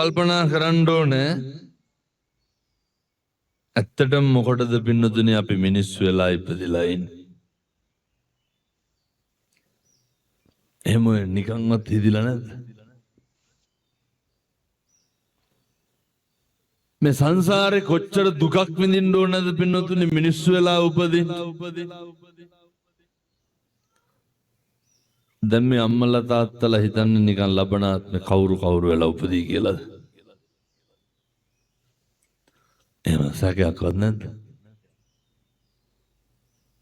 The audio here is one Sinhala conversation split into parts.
කල්පනා කරන්න ඕනේ ඇත්තටම මොකටද පින්නතුනේ අපි මිනිස්සු වෙලා ඉපදිලා ඉන්නේ? එහෙම නිකන්වත් හිදිලා නැද්ද? මේ සංසාරේ කොච්චර දුකක් විඳින්න ඕනද පින්නතුනේ මිනිස්සු වෙලා උපදින්න? දැන් මේ අම්මලා තාත්තලා හිතන්නේ නිකන් ලබන ආත්මේ කවුරු වෙලා උපදී කියලාද? එහෙම සැකයක්වත් නැද්ද?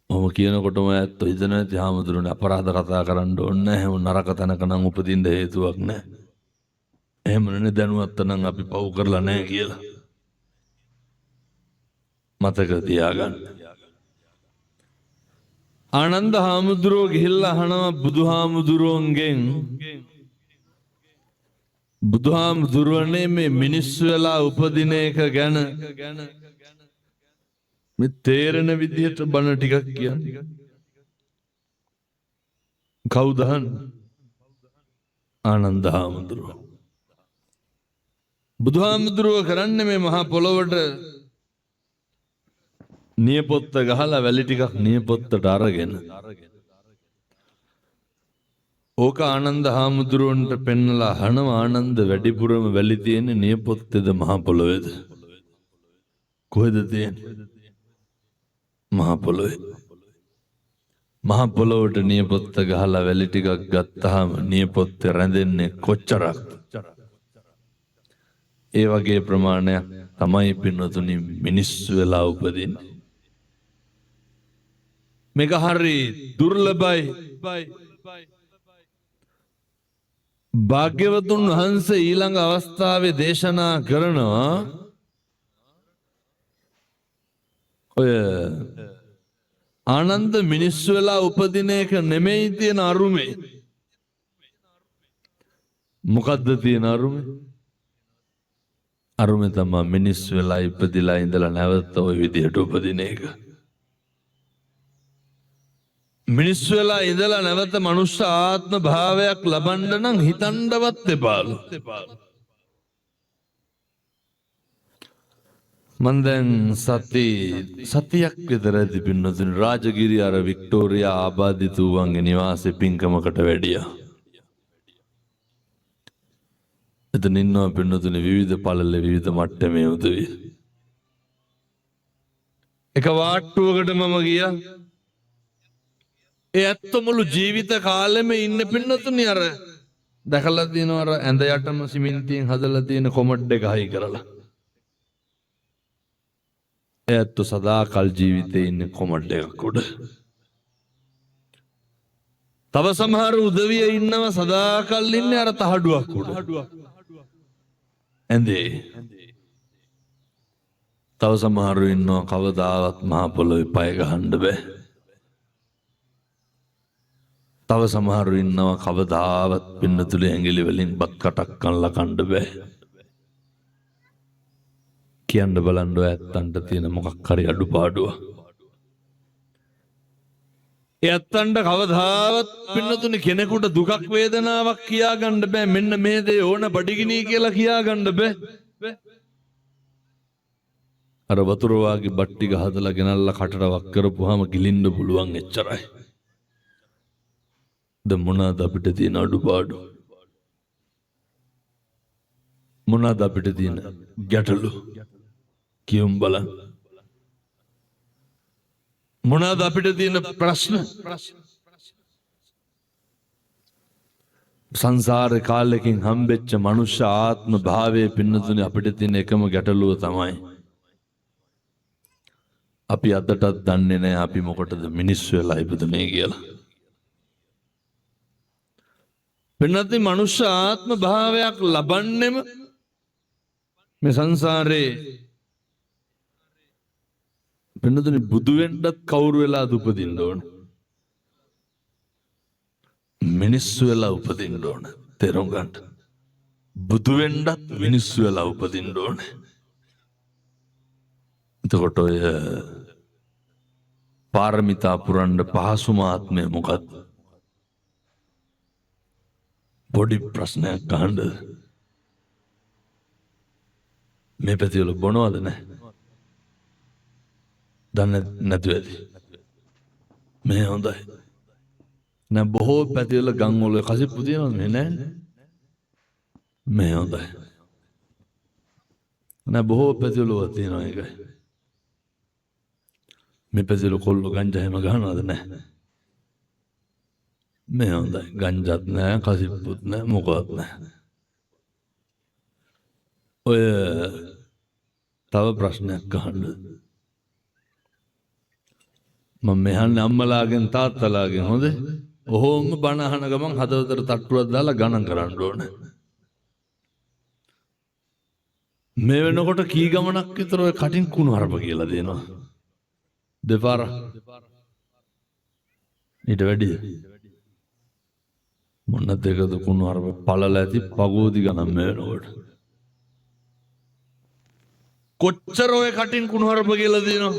ඔහොම කියනකොටම ඇත්තෝ හිතන නැති හාමුදුරනේ අපරාධ කතා කරන්න ඕනේ නැහැ. එහෙම නරක තැනක නම් උපදින්න හේතුවක් නැහැ. එහෙම නෙනේ දැනුවත් නම් අපි පව් කරලා නැහැ කියලා. මතක තියාගන්න. ආනන්ද හාමුදුරුවෝ ගිහිල්ලා අහනවා බුදුහාමුදුරුවන්ගෙන්, බුදුහාමුදුරුවනේ මේ මිනිස්සු වෙලා උපදින එක ගැන මේ තේරෙන විදිහට බණ ටිකක් කියන්න. කවුද අහන්නේ? ආනන්ද හාමුදුරුවෝ. බුදුහාමුදුරුවෝ කරන්නේ මේ මහා පොළොවට නියපොත්ත ගහලා වැලි ටිකක් නියපොත්තට අරගෙන ඕක ආනන්ද හාමුදුරුවන්ට පෙන්නලා අහනවා ආනන්ද වැඩිපුරම වැලි තියෙන්නේ නියපොත්තේද මහා පොළොවේද? කොහෙද තියෙන්නේ? මහා පොළොවේ. මහා පොළොවට නියපොත්ත ගහලා වැලි ටිකක් ගත්තාම නියපොත්තේ රැඳෙන්නේ කොච්චරක්? ඒ වගේ ප්‍රමාණයක් තමයි පින්නතුනි මිනිස්සු වෙලා උපදින්නේ. මේක හරි දුර්ලභයි. භාග්‍යවතුන් වහන්සේ ඊළඟ අවස්ථාවේ දේශනා කරනවා ඔය ආනන්ද මිනිස්සු වෙලා උපදින එක නෙමෙයි තියෙන අරුමේ. මොකද්ද තියෙන අරුමේ? අරුමේ තමයි මිනිස්සු වෙලා ඉපදිලා ඉඳලා නැවත ওই විදිහට උපදින එක. මිනිස්සු වෙලා ඉඳලා නැවත මනුෂ්‍ය ආත්ම භාවයක් ලබන්න නම් හිතන්නවත් එපාලු. මන් දැන් සතියක් විතර ඇති පින්නතුනි රාජගිරිය අර වික්ටෝරියා ආබාධිතුවන්ගේ නිවාසේ පින්කමකට වැඩියා. එතන ඉන්නවා පින්නතුනි විවිධ පළල විවිධ මට්ටමේ උදවිය. එක වාට්ටුවකට මම ගියා. ඒ ඇත්ත මුළු ජීවිත කාලෙම ඉන්න පින්නතුනි අර දැකලා තියෙනවා අර ඇඳ යටම සිමෙන්තියෙන් හදලා තියෙන කොමඩ් එක හයි කරලා. ඒ ඇත්ත සදාකල් ජීවිතේ ඉන්නේ කොමඩ් එකක් උඩ. තව සමහර උදවිය ඉන්නවා සදාකල් ඉන්නේ අර තහඩුවක් උඩ. ඇඳේ. තව සමහරු ඉන්නවා කවදාවත් මහ පොළොවේ පය ගහන්න බෑ. තව සමහරු ඉන්නවා කවදාවත් පින්නතුලේ ඇඟිලි වලින් බත් කටක් කනලා කන්න බෑ. කියන්න බලන්න ඔය ඇත්තන්ට තියෙන මොකක් හරි අඩුපාඩුව. ඒ ඇත්තන්ට කවදාවත් පින්නතුනි කෙනෙකුට දුකක් වේදනාවක් කියා ගන්න බෑ. මෙන්න මේ දේ ඕන බඩගිනි කියලා කියා ගන්න බෑ. අර වතුර වාගේ බත් ටික හදලා ගෙනල්ලා කටට වක් කරපුවාම ගිලින්න පුළුවන් එච්චරයි. ද මොනවාද අපිට තියෙන අඩුපාඩු? මොනවාද අපිට තියෙන ගැටලු? කියමු බලන්න. මොනවාද අපිට තියෙන ප්‍රශ්න? සංසාර කාලෙකින් හම්බෙච්ච මනුෂ්‍ය ආත්ම භාවයේ පින්නතුනි අපිට තියෙන එකම ගැටලුව තමයි අපි අදටත් දන්නේ නැහැ අපි මොකටද මිනිස්සු වෙලා ඉපදුනේ කියලා. පින්නතුනි මනුෂ්‍ය ආත්ම භාවයක් ලබන්නෙම මේ සංසාරේ පින්නතුනි බුදු වෙන්නත් කවුරු වෙලාද උපදින්න ඕන? මිනිස්සු වෙලා උපදින්න ඕන. තේරුම් ගන්න. බුදු වෙන්නත් මිනිස්සු වෙලා උපදින්න ඕන. එතකොට ඔය පාරමිතා පුරන්න පහසුම ආත්මය මොකක්ද? පොඩි ප්‍රශ්නයක් අහන්න. මේ පැතිවල බොනවද නැහැ? දන්නේ නැතුව ඇති. මේ හොඳයි. නෑ බොහෝ පැතිවල ගම් වල කසිප්පු තියෙනවද? මේ නැහැ. මේ හොඳයි. නෑ බොහෝ පැතිවල තියෙනවා ඒකයි. මේ පැතිවල කොල්ල ගංජා හැම ගහනවද? නැහැ. මේ හොඳයි. ගංජාත් නැහැ, කසිප්පුත් නැහැ, මොකවත් නැහැ. ඔය තව ප්‍රශ්නයක් අහන්න. මම මෙහන්නේ අම්මලාගෙන් තාත්තලාගෙන් හොඳ ඔහොම බණ අහන ගමන් හදවතට තට්ටුවක් දාලා ගණන් කරන්න ඕනේ. මේ වෙනකොට කී ගමනක් විතර ඔය කටින් කුණු හරප කියලා දෙනවා. දෙපාර. ඊට වැඩිද? මොන දෙකද කුණු හරප පළල ඇති පගෝදි ගණන් මේ වෙනකොට. කොච්චර ඔය කටින් කුණු හරප කියලා දෙනවා.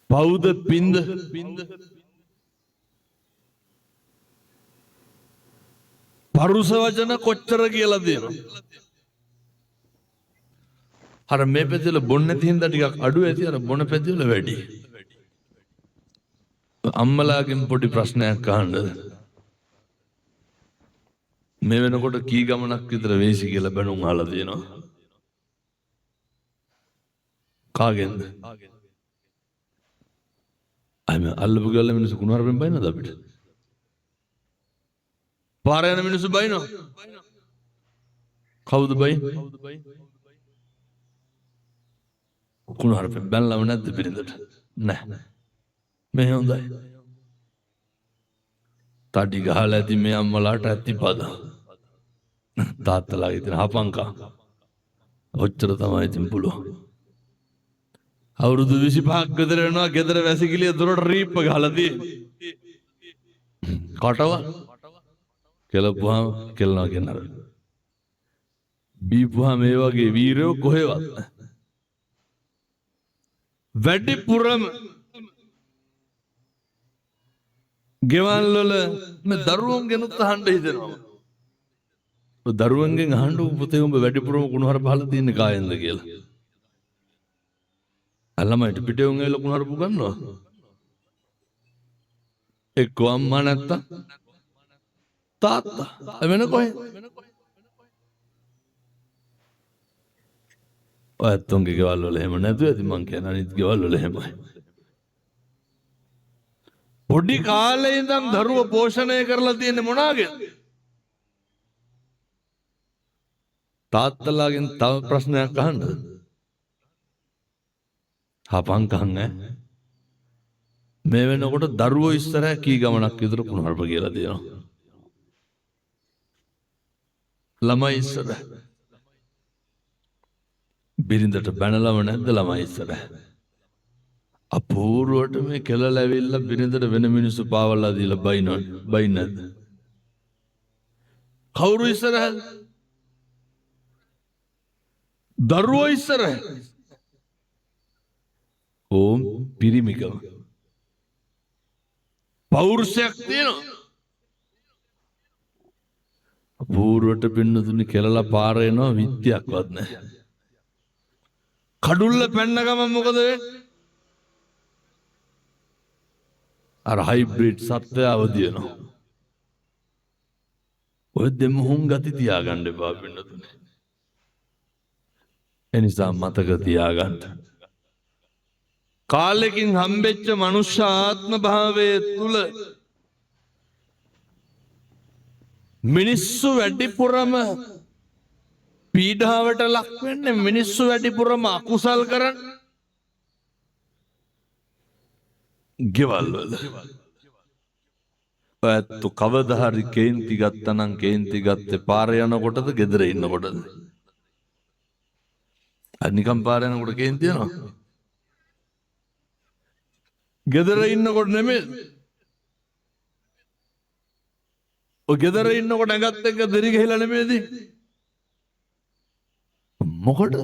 පෞද පින්ද පරුස වචන කොච්චර කියලා දෙනවා. අර මේ පැතිවල බොන්න නැති හින්දා ටිකක් අඩු ඇති. අර බොන පැතිවල වැඩි. අම්මලාගෙන් පොඩි ප්‍රශ්නයක් අහන්නද? මේ වෙනකොට කී ගමනක් විතර වේසි කියලා බැනුම් අහලා දෙනවා. කාගෙන්ද? අයිම අල්ලපු ගල්ල මිනිස්සු කුණු හරපෙන් බයිනවද අපිට? පාර යන මිනිස්සු බයිනව? කවුද බයින්? කුණු හරපෙන් බැනලම නැද්ද පිරිඳට? නැහැ. මේ හොඳයි. තඩි ගහලා ඇති මේ අම්මලාට ඇති පද. තාත්තලාගේ තියෙන හපංකා. ඔච්චර තමයි ඉතින් පුළුවන්. අවුරුදු 25ක් ගෙදර වෙනවා. ගෙදර වැසිකිළිය දොරට රීප්ප ගහලා තියෙන්නේ. කටව කෙලපුවාම කෙලනවා කියනවා. බීපුවාම මේ වගේ වීරයෝ කොහෙවත් වැඩිපුරම ගෙවල් වල මේ දරුවන්ගෙනුත් අහන්න හිතෙනවා. ඔය දරුවන්ගෙන් අහන්න පුතේ උඹ වැඩිපුරම කුණු හරප පහලා තියන්නේ කායෙන්ද කියලා. ළමයිට පිටේ උන් ඇවිල්ලා කුණු හරප ගන්නවා. එක්ක අම්මා නැත්තම් තාත්තා. වෙන කොහෙ? ඔය අතුන්ගේ ගෙවල් වල එහෙම නැතුව ඇති. මං කියන අනිත් ගෙවල් වල එහෙමයි. පොඩි කාලේ ඉඳන් දරුව පෝෂණය කරලා තියෙන්නේ මොනාගෙන්? තාත්තලාගෙන් තව ප්‍රශ්නයක් අහන්නද? හපංකම් ඈ. මේ වෙනකොට දරුවෝ ඉස්සරහ කී ගමනක් විතර කුණු හරප කියලා දෙනවා. ළමයි ඉස්සරහ. බිරිඳට බැනලම නැද්ද ළමයි ඉස්සරහ? අපූර්වට මේ කෙලල ඇවිල්ලා බිරිඳට වෙන මිනිස්සු පාවලා දීලා බයිනවනේ. බයි නැද්ද? කවුරු ඉස්සරහද? දරුවෝ ඉස්සරහ. ඕම් පිරිමිකම. පෞරුෂයක් තියෙනවා. අපූර්වට පින්නතුනි කෙලලා පාර එනවා විත්‍යක්වත් නැහැ. කඩුල්ල පැන්න ගමන් මොකද වෙන්නේ? අර හයිබ්‍රිඩ් සත්වය අවදිනවා. ඔය දෙමුහුන් ගති තියාගන්න එපා පින්නතුනි. එනිසා මතක තියාගන්න. කාලෙකින් හම්බෙච්ච මනුෂ්‍ය ආත්ම භාවයේ තුල මිනිස්සු වැඩිපුරම පීඩාවට ලක් වෙන්නේ, මිනිස්සු වැඩිපුරම අකුසල් කරන ගෙවල් වල. ඔයත් කවදා හරි කේන්ති ගත්තනම් කේන්ති ගත්තේ පාර යනකොටද ගෙදර ඉන්නකොටද? අනිකම් පාර යනකොට කේන්ති යනවා. ගෙදර ඉන්නකොට නෙමෙයි. ඔය ගෙදර ඉන්නකොට ඇඟත් එක්ක දෙරි ගහලා නෙමෙයිද? මොකටද?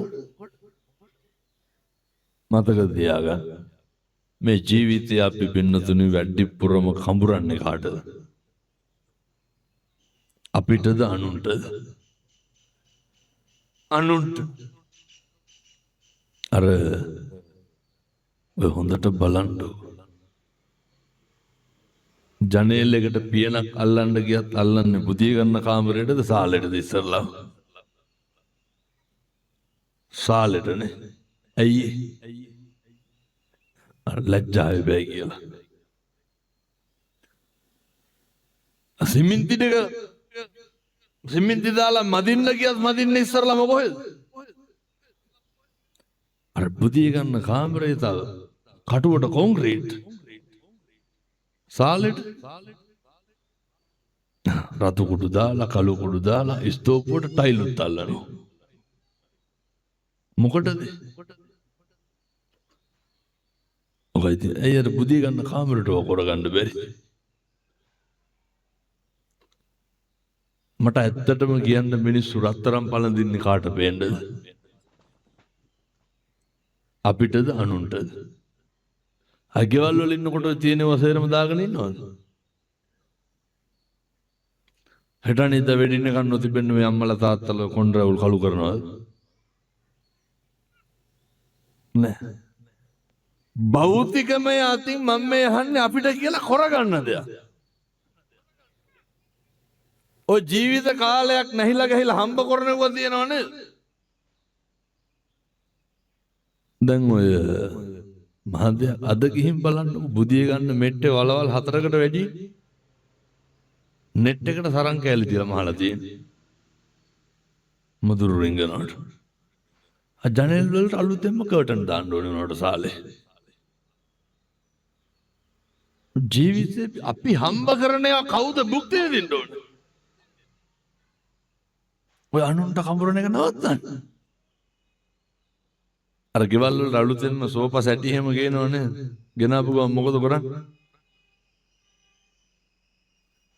මතක තියාගන්න. මේ ජීවිතය අපි පින්නතුනි වැඩිපුරම කඹරන්නේ කාටද? අපිටද අනුන්ටද? අනුන්ට. අර ඔය හොඳට බලන්න. ජනේල් එකට පියනක් අල්ලන්න ගියත් අල්ලන්නේ බුදිය ගන්න කාමරේටද සාලෙටද ඉස්සරලා? සාලෙටනේ. ඇයි? අර ලැජ්ජාවේ බෑ කියලා. සිමෙන්ති දාලා මදින්න ගියත් මදින්න ඉස්සරලා මොකෝද? අර බුදිය ගන්න කාමරේ තව කටුවට කොන්ක්‍රීට්. සාලෙට රතු කුඩු දාලා කළු කුඩු දාලා ස්තූපුවට ටයිලුත් අල්ලනවා. මොකටද? ඔකයි ඉතින් ඇයි අර බුදිය ගන්න කාමරේට කරගන්න බැරි? මට ඇත්තටම කියන්න මිනිස්සු රත්තරන් පළඳින්නේ කාට පේන්නද? අපිටද අනුන්ටද? අගේවල් වල ඉන්නකොට තියෙනව සේරම දාගෙන ඉන්නවද? හෙටනින්ද වෙඩින්න ගන්න නොතිබෙන්න මේ අම්මලා තාත්තලා කොණ්ඩරවුල් කළු කරනවද? නෑ. භෞතිකමය අතින් මම මේ අහන්නේ අපිට කියලා කරගන්න දෙයක්. ඔය ජීවිත කාලයක් නැහිලා ගහිලා හම්බ කරනවා තියෙනවනේ. දැන් ඔය මහදය අද ගිහින් බලන්න බුදිය ගන්න මෙට්ටේ වලවල් 4කට වැඩි නෙට් එකට සරන් කෑලි තියලා මහලා තියෙන්නේ. මදුරු රින්ගනට. ජනේල් වලට අලුතෙන්ම කර්ටන් දාන්න ඕනේ උනට සාලේ. ජීවිතේ අපි හම්බ කරන ඒවා කවුද භුක්ති විඳින්න ඕනේ? ඔය අනුන්ට කඹරන එක නවත්තන්න. අර ගෙවල් වල අලුතෙන්ම සෝපා සැටි එහෙම ගේනවනේ. ගෙනාපු ගමන් මොකද කරන්නේ?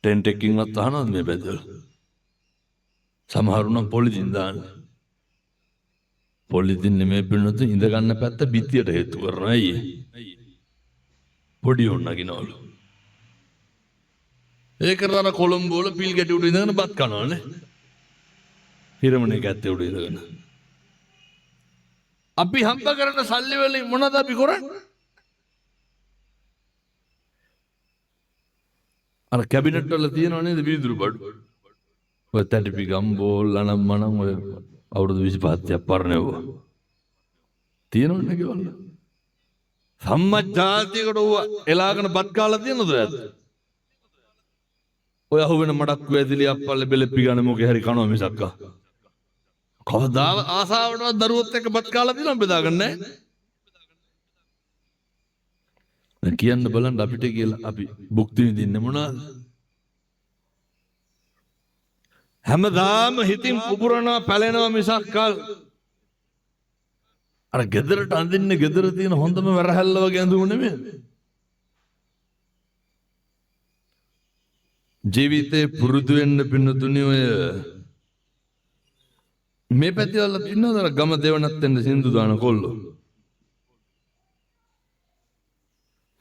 ටෙන්ට් එකකින්වත් අහනවද මේ බැදවල? සමහරු නම් පොලිතින් දාන්නේ. පොලිතින් නෙමෙයි පින්නොත් ඉඳ ගන්න පැත්ත බිත්තියට හේතු කරනවා. අයියේ. පොඩි උන් නගිනවලු. ඒක කරන කොළඹ වල පිල් ගැටි උඩ ඉඳගෙන බත් කනවනේ. හිරමනේ ගැත්තේ උඩ ඉඳගෙන. අපි හම්බ කරන සල්ලි වලින් මොනවද අපි කරන්නේ? අර කැබිනට් වල තියෙනව නේද වීදුරු බඩු? ඔය තැටිපි ගම්බෝල් අනම් මනම් ඔය අවුරුදු 25ක් පරණව. තියෙනවනේ ගෙවල්. සම්මජ්ජාතියකට ඔය එලාගෙන බත් කාලා තියෙනවද ඔයත්? ඔය අහුවෙන මඩක් වැදිලි අප්පල්ලේ බෙලෙප්පි ගන්න මොකේ හරි කනවා මිසක්ක. කවදාව ආසාවටවත් දරුවොත් එක්ක බත් කාලා තියෙනවද බෙදාගන්නේ නැහැ. කියන්න බලන්න අපිට කියලා අපි භුක්ති විඳින්නේ මොනවද? හැමදාම හිතින් පුපුරනවා පැලෙනවා මිසක් අර ගෙදරට අඳින්නේ ගෙදර තියෙන හොඳම වැරහැල්ල වගේ ඇඳුම් නෙමෙයි. ජීවිතේ පුරුදු වෙන්න පින්නතුනි ඔය මේ පැතිවල ඉන්නවද ගම දෙවනත් වෙන්න සින්දු දාන කොල්ලෝ.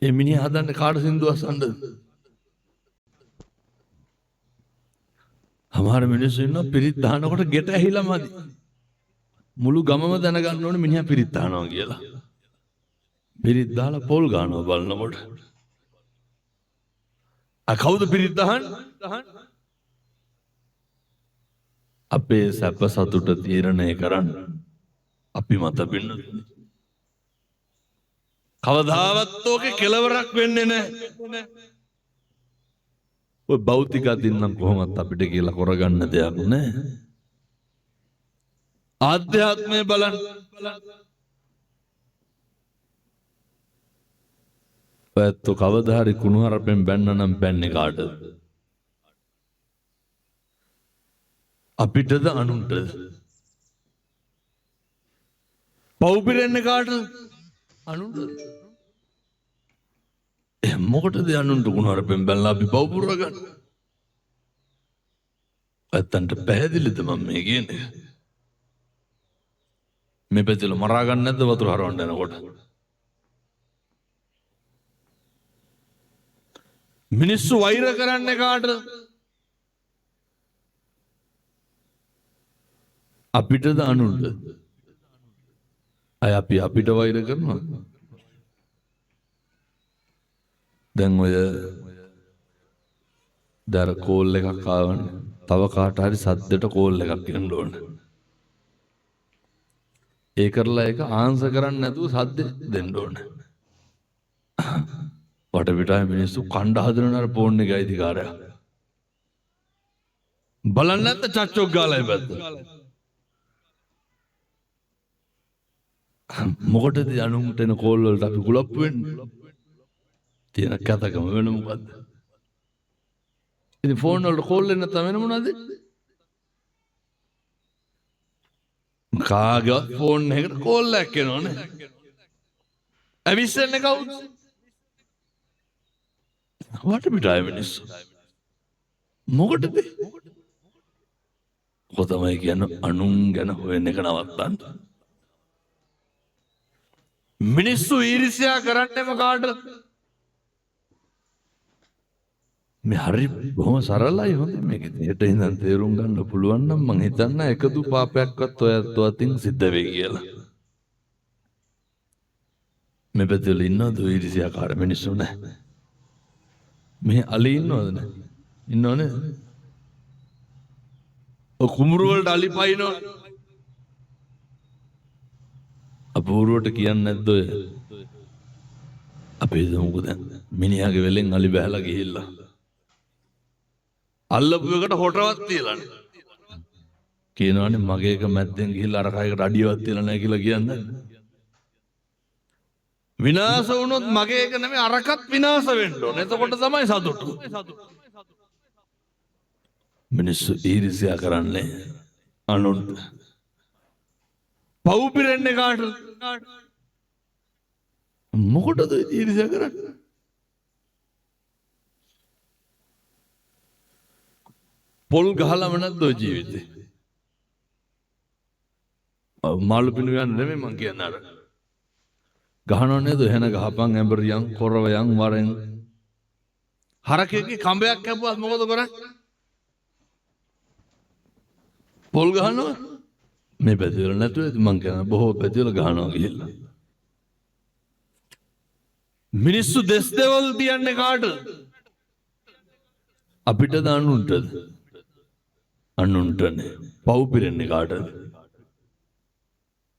ඒ මිනිහා හදන්නේ කාට සින්දු අසන්නද? සමහර මිනිස්සු ඉන්නවා පිරිත් දානකොට ගෙට ඇහිලා මදි. මුළු ගමම දැනගන්න ඕනේ මිනිහා පිරිත් දානවා කියලා. පිරිත් දාලා පොල් ගන්නවා බලනකොට. කවුද පිරිත් දාන්නේ? අපේ සැප සතුට තීරණය කරන්න අපි මත පින්නතුනි. කවදාවත් ඕකේ කෙලවරක් වෙන්නේ නැහැ. ඔය භෞතික අතින් නම් කොහොමත් අපිට කියලා කරගන්න දෙයක් නැහැ. ආධ්‍යාත්මය බලන්න. ඔයත් කවදා හරි කුණුහරුපෙන් බැන්න නම් බැන්නේ කාටද? අපිටද අනුන්ටද? පව් පිරෙන්නේ කාටද? අනුන්ටද? මොකටද අනුන්ට කුණුහරුපෙන් බැලලා අපි පව් පුරවගන්න? ඇත්තන්ට පැහැදිලිද මම මේ කියන්නේ? මේ පැතිල මරා ගන්න නැද්ද වතුර හරවන්න යනකොට? මිනිස්සු වෛර කරන්නේ කාටද? අපිටද අනුන්ට අය අපිට වෛර කරනවා. දැන් ඔය දර කෝල් එකක් ආවනේ. තව කාට හරි සද්දට කෝල් එකක් එන්න ඕන. ඒ කරලා ඒක ආන්සර් කරන්න නැතුව සද්ද දෙන්න ඕන. වටපිටාවේ මිනිස්සු කණ්ඩ හදන අර ෆෝන් එකේ අයිතිකාරයා. බලන්න නැත්නම් චච්චොක් ගාලා ඉබද්ද. මොකටද අනුන්ට එන කෝල් වලට අපි කුලප්පු වෙන්නේ? තියෙන කතාවම වෙන මොකද්ද? ඉතින් ෆෝන් වලට කෝල් එන්න නැත්නම් වෙන මොනවද? කාගේවත් ෆෝන් එකකට කෝල් එකක් එනවනේ. ඇවිස්සෙන්නේ කවුද? වටපිටාවේ මිනිස්සු. මොකටද? කොතමයි කියන්නේ අනුන් ගැන හොයන එක නවත්තන්න. මිනිස්සු ඊර්ෂ්‍යා කරන්නේම කාටද? මේ හරි බොහොම සරලයි හොඳ මේක දෙයට ඉඳන් තේරුම් ගන්න පුළුවන් නම් මං හිතන්න එකදු පාපයක්වත් ඔයත් අතින් සිද්ධ වෙයි කියලා. මේ පැත්තේ ඉන්නවද ඊර්ෂ්‍යාකාර මිනිස්සු නැහැ. මේ අලි ඉන්නවද නැහැ? ඉන්නවනේ. ඔය කුඹුරු වලට අලි පයින්නෝ. අපූර්වට කියන්නේ නැද්ද ඔය? අපේ දමුකෝ දැන් මිනිහාගේ වෙලෙන් අලි බහැලා ගිහිල්ලා. අල්ලපු එකට හොටවත් තියලානේ. කියනවානේ මගේ එක මැද්දෙන් ගිහිල්ලා අර කයකට අඩියවත් තියලා නැහැ කියලා කියන්නේ. විනාශ වුණොත් මගේ එක නෙමෙයි අරකට විනාශ වෙන්න ඕන. එතකොට තමයි සතුට. මිනිස්සු ඊර්ෂ්‍යා කරන්නේ අනුන්ට. පව් පිරෙන්නේ කාටද? මොකටද ඊර්ෂ්‍යා කරන්නේ? පොල් ගහලම නැද්ද ඔය ජීවිතේ? මාළු පිණු යන්න නෙමෙයි මං කියන්නේ අර. ගහනව නේද? එහෙන ගහපන් ඇඹරියන් කොරවයන් වරෙන්. හරකෙක්ගේ කඹයක් කැපුවත් මොකද කරන්නේ? පොල් ගහනවා. මේ පැතිවල නැතුව මං කියන බොහෝ පැතිවල ගහනවා ගිහිල්ලා. මිනිස්සු දෙස් දෙවල් තියන්නේ කාටද? අපිටද අනුන්ටද? අනුන්ටනේ. පව් පිරෙන්නේ කාටද?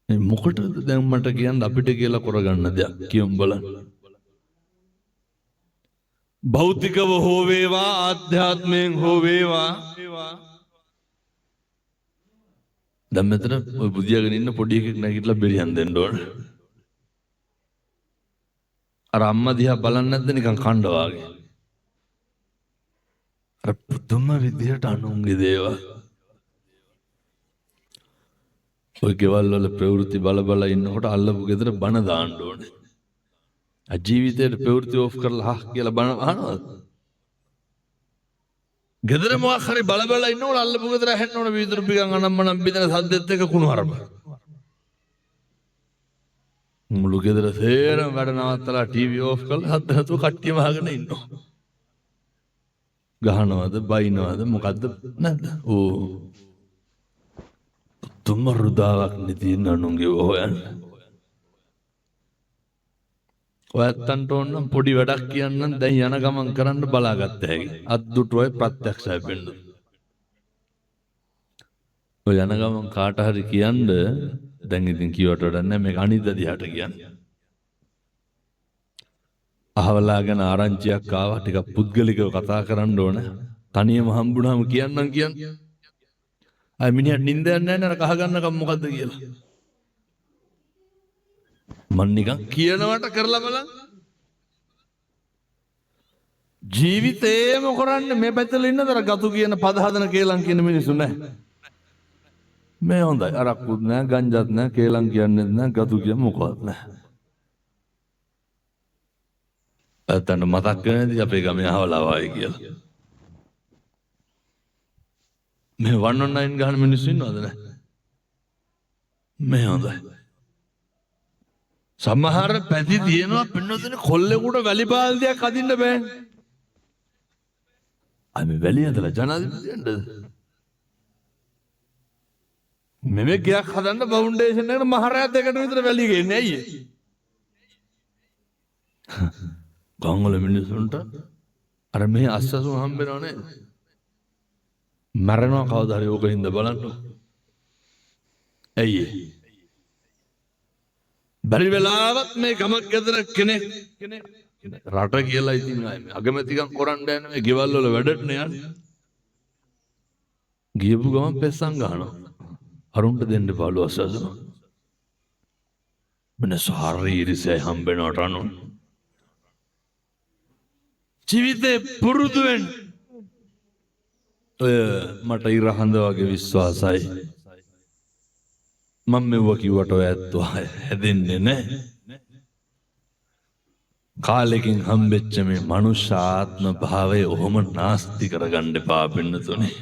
මේ මොකටද දැන් මට කියන්න අපිට කියලා කරගන්න දෙයක් කියමු බලන්න. භෞතිකව හෝ වේවා ආධ්‍යාත්මයෙන් හෝ වේවා. දැන් මෙතන ඔය බුදියාගෙන ඉන්න පොඩි එකෙක් නැගිටලා බෙරියන් දෙන්න ඕන. අර අම්මා දිහා බලන්නේ නැද්ද නිකන් කණ්ඩ වාගේ. අර පුදුම විදියට අනුන්ගේ දේවල්. ඔය ගෙවල් වල ප්‍රවෘත්ති බල ඉන්නකොට අල්ලපු ගෙදර බණ දාන්න ඕනේ. ජීවිතේට ප්‍රවෘත්ති ඕෆ් කරලා හා කියලා බණ අහනවද? ගෙදර මොකක් හරි බල ඉන්නකොට අල්ලපු ගෙදර ඇහෙන්න ඕන වීදුරු පිටන් අනම්මනම් බින්දන සද්දෙත් එක කුණු හරප. මුළු ගෙදර සේරම වැඩ නවත්තලා ටීවී ඕෆ් කරලා හද්ද නැතුව කට්ටියම අහගෙන ඉන්නවා. ගහනවද බයිනවද මොකද්ද නැද්ද? ඕ තුම රුදාවක් නෙදී නනුන්ගේ හොයන්න. ඔයත්තන්ට ඕනම් පොඩි වැඩක් කියන්නම් දැන් යන ගමන් කරන්න බලාගත්ත හැකි. අත් දුටුවයි ප්‍රත්‍යක්ෂයි වෙන්න. ඔය යන ගමන් කාට හරි කියන්න දැන් ඉතින් කියවට වඩා නැහැ මේක අනිද්ද දිහාට කියන්නේ. අහවලා ගැන ආරංචියක් ආවා ටිකක් පුද්ගලිකව කතා කරන්න ඕන. තනියම හම්බුනහම කියන්නම් කියන්නේ. අය මිනිහට නිින්ද යන්නේ නැහැ නේද කහ ගන්නකම් මොකද්ද කියලා. මන් නිකන් කියනවට කරලා බලන්න. ජීවිතේම කරන්නේ මේ පැත්තල ඉන්නතර ගතු කියන පද හදන කේලම් කියන මිනිස්සු නැහැ. මේ හොඳයි අරක්කුත් නැහැ ගංජාත් නැහැ කේලම් කියන්නේත් නැහැ ගතු කිය මොකවත් නැහැ. ඇත්තට මතක් කරනදී අපේ ගමේ අහවලා ආවයි කියලා. මේ 119 ගහන මිනිස්සු ඉන්නවද නැහැ? මේ හොඳයි. සමහර පැති තියෙනවා පින්නොතනේ කොල්ලෙකුට වැලි බාල්දියක් අදින්න බෑනේ. අය මේ වැලි ඇදලා ජනාධිපතියන්ටද? මෙමෙ ගයක් හදන්න ෆවුන්ඩේෂන් එකට මහරෑ දෙකට විතර වැලි ගේන්නේ ඇයි? ගංගොල මිනිස්සුන්ට අර මේ අස්සසු හම්බෙනවනේ. මරනවා කවදා හරි ඕක හින්දා බලන්න. ඇයි? බැරි වෙලාවත් මේ ගමක් ගෙදර කෙනෙක් රට කියලා ඉතින් අගමැතිකම් කරන්න යන මේ ගෙවල් වල වැඩට යන්නේ. ගියපු ගමන් පෙස්සන් ගහනවා. අරුන්ට දෙන්න පාළු අස්සසු. මන සාරීරිසයි හම්බෙනවට අනුන්. ජීවිතේ පුරුදු වෙන්න. මට ඉරහඳ වගේ විශ්වාසයි. මම මෙව කිව්වට ඔය ඇත්තෝ හැදෙන්නේ නැහැ. කාලෙකින් හම්බෙච්ච මේ මනුෂ්‍ය ආත්ම භාවය ඔහොම නාස්ති කරගන්න එපා පින්නතුනේ.